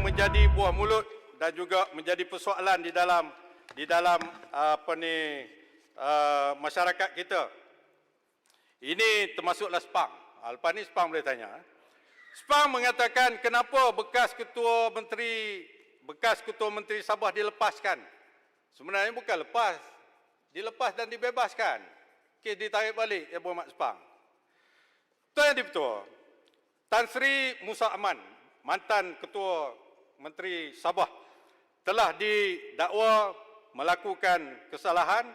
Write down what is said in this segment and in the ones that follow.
yang menjadi buah mulut dan juga menjadi persoalan di dalam masyarakat kita. Ini termasuklah SPANG. Lepas ni SPANG boleh tanya. SPANG mengatakan kenapa bekas ketua menteri Sabah dilepaskan. Sebenarnya bukan lepas. Dilepas dan dibebaskan. Kes ditarik balik, ya berhormat SPANG. Tuan Yang di-Pertua, Tan Sri Musa Aman, mantan ketua menteri Sabah, telah didakwa melakukan kesalahan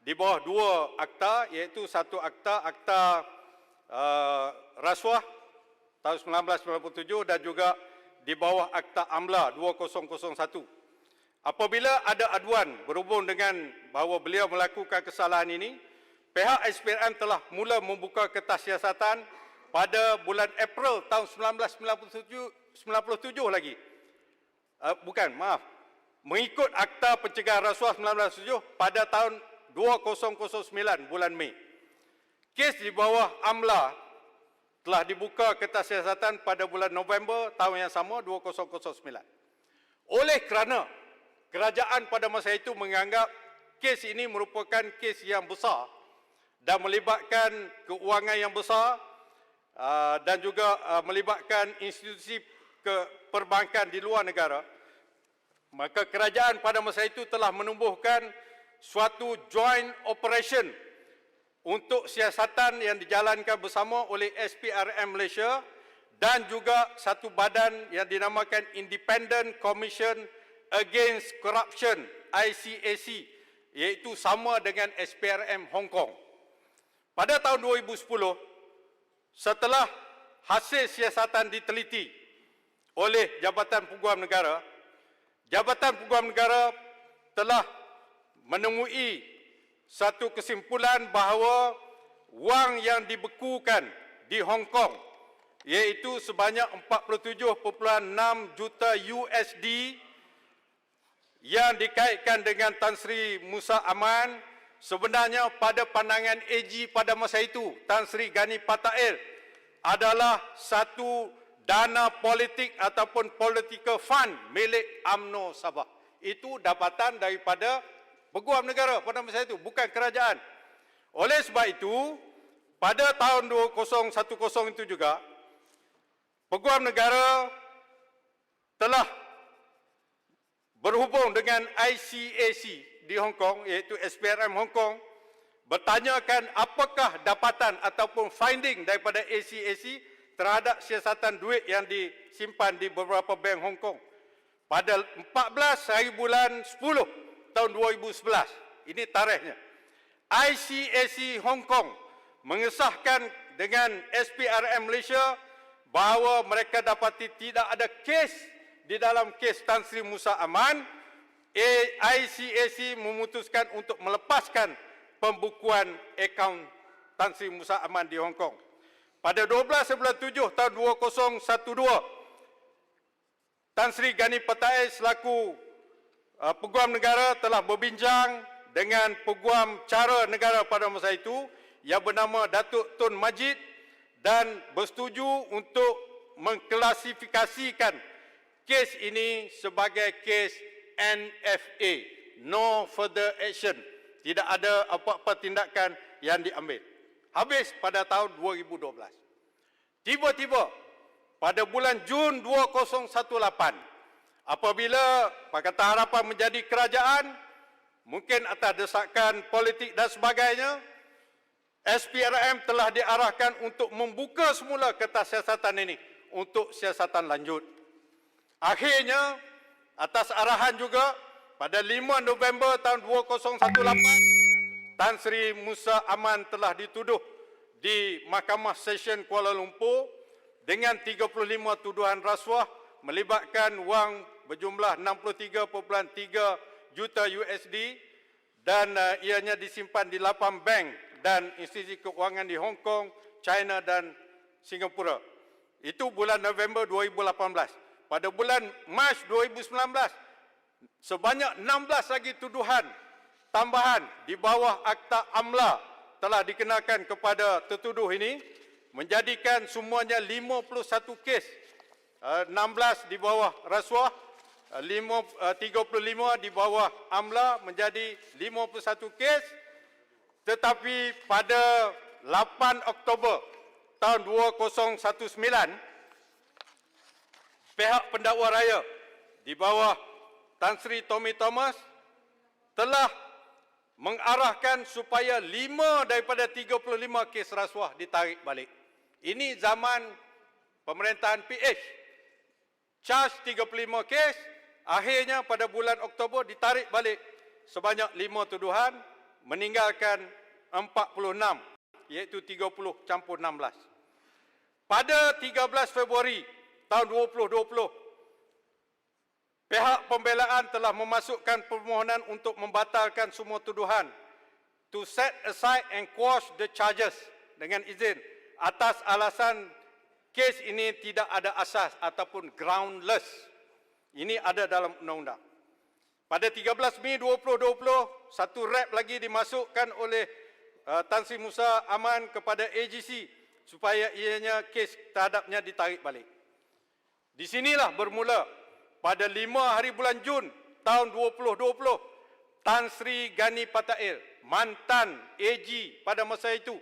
di bawah dua akta, iaitu satu akta rasuah tahun 1997 dan juga di bawah akta AMLA 2001. Apabila ada aduan berhubung dengan bahawa beliau melakukan kesalahan ini, pihak SPRM telah mula membuka kertas siasatan pada bulan April tahun 1997 lagi. Mengikut Akta Pencegahan Rasuah 1997 pada tahun 2009 bulan Mei. Kes di bawah AMLA telah dibuka kertas siasatan pada bulan November tahun yang sama 2009. Oleh kerana kerajaan pada masa itu menganggap kes ini merupakan kes yang besar dan melibatkan keuangan yang besar dan juga melibatkan institusi perbankan di luar negara, maka kerajaan pada masa itu telah menumbuhkan suatu joint operation untuk siasatan yang dijalankan bersama oleh SPRM Malaysia dan juga satu badan yang dinamakan Independent Commission Against Corruption, ICAC, iaitu sama dengan SPRM Hong Kong. Pada tahun 2010, setelah hasil siasatan diteliti oleh Jabatan Peguam Negara, Jabatan Peguam Negara telah menemui satu kesimpulan bahawa wang yang dibekukan di Hong Kong, iaitu sebanyak 47.6 juta USD yang dikaitkan dengan Tan Sri Musa Aman, sebenarnya pada pandangan AG pada masa itu, Tan Sri Gani Patair, adalah satu dana politik ataupun political fund milik UMNO Sabah. Itu dapatan daripada Peguam Negara pada masa itu, bukan kerajaan. Oleh sebab itu, pada tahun 2010 itu juga, Peguam Negara telah berhubung dengan ICAC di Hong Kong, iaitu SPRM Hong Kong, bertanyakan apakah dapatan ataupun finding daripada ICAC terhadap siasatan duit yang disimpan di beberapa bank Hong Kong. Pada 14 hari bulan 10 tahun 2011, ini tarikhnya, ICAC Hong Kong mengesahkan dengan SPRM Malaysia bahawa mereka dapati tidak ada kes di dalam kes Tan Sri Musa Aman. ICAC memutuskan untuk melepaskan pembukuan akaun Tan Sri Musa Aman di Hong Kong. Pada 12 bulan 7 tahun 2012, Tan Sri Gani Patair selaku Peguam Negara telah berbincang dengan Peguam Cara Negara pada masa itu yang bernama Datuk Tun Majid dan bersetuju untuk mengklasifikasikan kes ini sebagai kes NFA, no further action. Tidak ada apa-apa tindakan yang diambil. Habis pada tahun 2012. Tiba-tiba pada bulan Jun 2018, apabila Pakatan Harapan menjadi kerajaan, mungkin atas desakan politik dan sebagainya, SPRM telah diarahkan untuk membuka semula kertas siasatan ini untuk siasatan lanjut. Akhirnya, atas arahan juga, pada 5 November tahun 2018, Tan Sri Musa Aman telah dituduh di Mahkamah Session Kuala Lumpur dengan 35 tuduhan rasuah melibatkan wang berjumlah 63.3 juta USD dan ianya disimpan di 8 bank dan institusi keuangan di Hong Kong, China dan Singapura. Itu bulan November 2018. Pada bulan Mac 2019, sebanyak 16 lagi tuduhan tambahan di bawah Akta AMLA telah dikenakan kepada tertuduh ini, menjadikan semuanya 51 kes 16 di bawah rasuah, 35 di bawah AMLA menjadi 51 kes. Tetapi pada 8 Oktober tahun 2019, pihak pendakwa raya di bawah Tan Sri Tommy Thomas telah mengarahkan supaya 5 daripada 35 kes rasuah ditarik balik. Ini zaman pemerintahan PH. Charge 35 kes, akhirnya pada bulan Oktober ditarik balik sebanyak 5 tuduhan, meninggalkan 46, iaitu 30 campur 16. Pada 13 Februari tahun 2020, pihak pembelaan telah memasukkan permohonan untuk membatalkan semua tuduhan, to set aside and quash the charges, dengan izin atas alasan kes ini tidak ada asas ataupun groundless. Ini ada dalam undang-undang. Pada 13 Mei 2020, satu rap lagi dimasukkan oleh Tan Sri Musa Aman kepada AGC supaya ianya kes terhadapnya ditarik balik. Di sinilah bermula pada 5 hari bulan Jun tahun 2020, Tan Sri Gani Patail, mantan AG pada masa itu,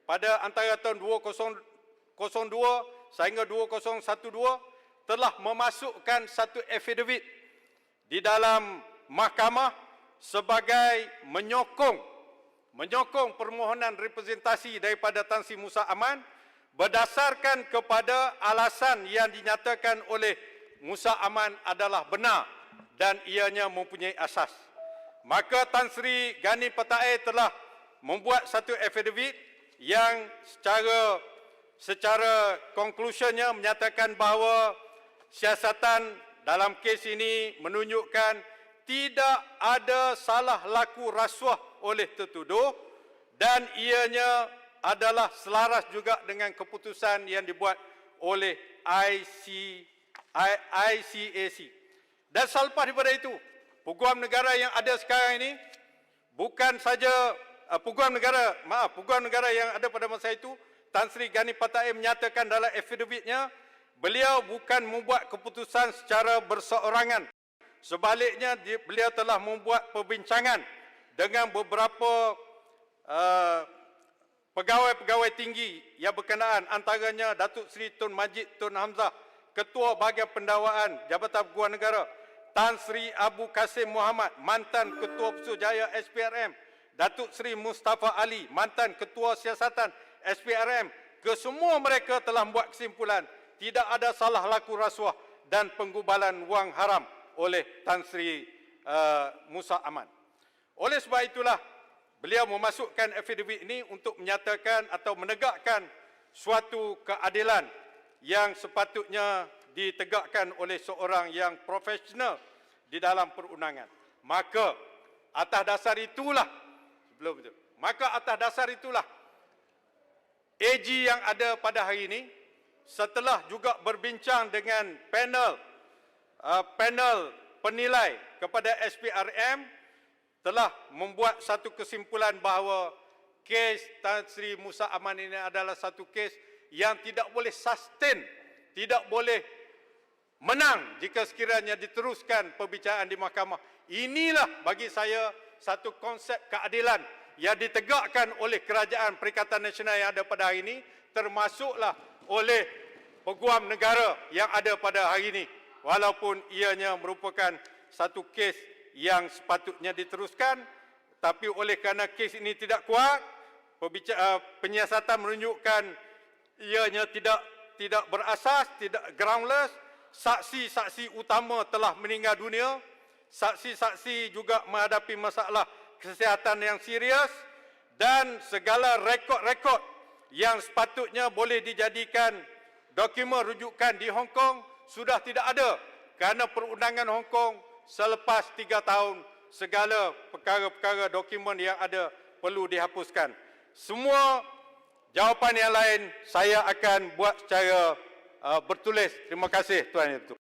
pada antara tahun 2002 sehingga 2012, telah memasukkan satu affidavit di dalam mahkamah sebagai menyokong permohonan representasi daripada Tan Sri Musa Aman berdasarkan kepada alasan yang dinyatakan oleh Musa Aman adalah benar dan ianya mempunyai asas. Maka Tan Sri Gani Patail telah membuat satu affidavit yang secara conclusionnya menyatakan bahawa siasatan dalam kes ini menunjukkan tidak ada salah laku rasuah oleh tertuduh dan ianya adalah selaras juga dengan keputusan yang dibuat oleh ICAC. Dan selepas daripada itu, peguam negara yang ada sekarang ini bukan saja peguam negara yang ada pada masa itu, Tan Sri Gani Patail menyatakan dalam affidavitnya, beliau bukan membuat keputusan secara berseorangan. Sebaliknya, beliau telah membuat perbincangan dengan beberapa pegawai-pegawai tinggi yang berkenaan, antaranya Datuk Seri Tun Majid Tun Hamzah, Ketua Bahagian Pendakwaan Jabatan Peguam Negara, Tan Sri Abu Kasim Muhammad, mantan Ketua Pusuruhjaya SPRM, Datuk Seri Mustafa Ali, mantan Ketua Siasatan SPRM. Kesemua mereka telah membuat kesimpulan tidak ada salah laku rasuah dan penggubalan wang haram oleh Tan Sri Musa Aman. Oleh sebab itulah beliau memasukkan affidavit ini untuk menyatakan atau menegakkan suatu keadilan yang sepatutnya ditegakkan oleh seorang yang profesional di dalam perundangan. Maka atas dasar itulah AG yang ada pada hari ini, setelah juga berbincang dengan panel penilai kepada SPRM, telah membuat satu kesimpulan bahawa kes Tan Sri Musa Aman ini adalah satu kes yang tidak boleh sustain, tidak boleh menang jika sekiranya diteruskan perbicaraan di mahkamah. Inilah bagi saya satu konsep keadilan yang ditegakkan oleh Kerajaan Perikatan Nasional yang ada pada hari ini, termasuklah oleh peguam negara yang ada pada hari ini. Walaupun ianya merupakan satu kes yang sepatutnya diteruskan, tapi oleh kerana kes ini tidak kuat, penyiasatan menunjukkan ianya tidak berasas, tidak groundless, saksi-saksi utama telah meninggal dunia, saksi-saksi juga menghadapi masalah kesihatan yang serius, dan segala rekod-rekod yang sepatutnya boleh dijadikan dokumen rujukan di Hong Kong sudah tidak ada kerana perundangan Hong Kong selepas 3 tahun segala perkara-perkara dokumen yang ada perlu dihapuskan. Semua jawapan yang lain saya akan buat secara bertulis. Terima kasih Tuan Yang Dipertuan.